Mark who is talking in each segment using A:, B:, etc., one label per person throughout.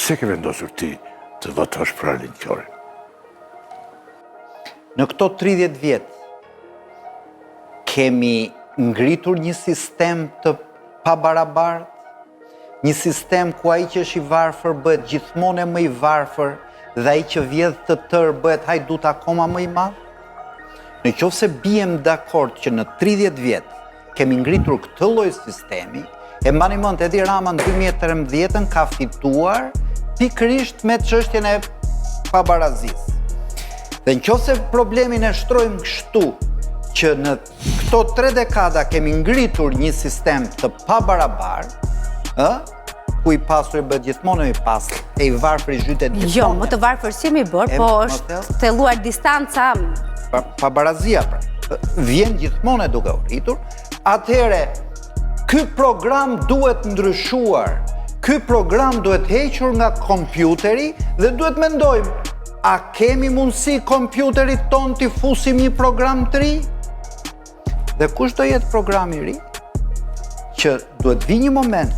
A: Pse ke vendosur ti të votosh për Arlind Qori?
B: Në këto 30 vjetë kemi ngritur një sistem të pabarabartë, një sistem ku ai që është i varfër bëhet gjithmonë më i varfër dhe ai që vjedh të tërë bëhet hajdut akoma më i madh. Në qoftë se bijem dakord që në 30 vjet kemi ngritur këtë lloj sistemi, e mbani mend Edi Rama në 2013 ka fituar pikërisht me çështjen e pabarazisë. Dhe në qoftë se problemin e shtrojmë kështu, që në këto 3 dekada kemi ngritur një sistem të pabarabartë, ku i pasur i bëhet gjithmonë i pasur, e i varfër i zhytet gjithmonë.
C: Jo, më të varfër si mi bërë, po është thelluar distanca.
B: Pabarazia pra, vjen gjithmonë e duke u rritur, atëhere ky program duhet ndryshuar, ky program duhet hequr nga kompjuteri dhe duhet mendojmë, a kemi mundësi kompjuterit ton t'i fusim një program të ri? Dhe kush do jetë programi i ri? Që duhet vi një moment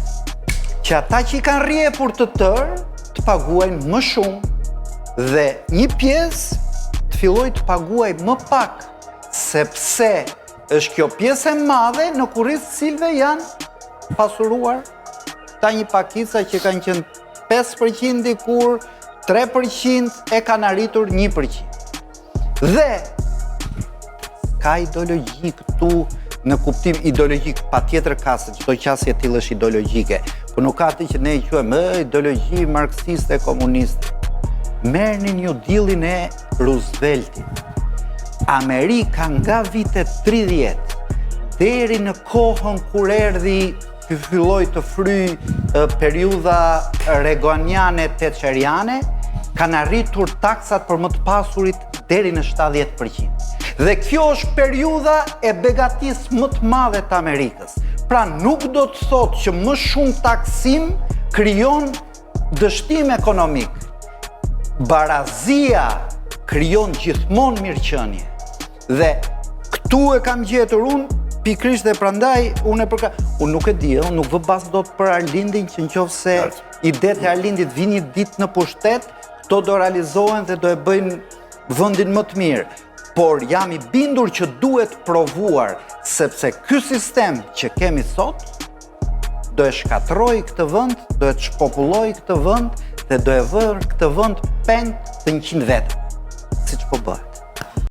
B: që ata që i kanë rrjepur të tërë të paguajnë më shumë dhe një pjesë të filloj të paguaj më pak, sepse është kjo pjesë e madhe në kurriz cilve janë pasuruar ta një pakica që kanë qenë 5% dikur, 3% e kanë arritur 1%. Dhe ka ideologji këtu në kuptim ideologjik, pa tjetër ka se çdo qasje e tillë është ideologjike, por nuk ka atë që ne i quajmë ideologji marksiste komuniste. Merrni New Dealin e Rooseveltit. Amerika nga vitet 30 deri në kohën kur erdhi filloi të fryj periudha reaganiane thatcheriane, kanë arritur taksat për më të pasurit deri në 70%. Dhe kjo është periudha e begatisë më të madhe të Amerikës. Pra nuk do të thotë që më shumë taksim krijon dështim ekonomik. Barazia krijon gjithmonë mirëqenie. Dhe këtu e kam gjetur unë pikërisht dhe prandaj unë nuk e di, unë nuk vë bas dot për Arlindin që nëse idetë e Arlindit vini ditë në pushtet, këto do realizohen dhe do e bëjnë vendin më të mirë. Por jam i bindur që duhet provuar, sepse ky sistem që kemi sot do e shkatroj këtë vend, do e shpopulloj këtë vend dhe do e vër këtë vend peng të 100 vetëm, siç po bëhet.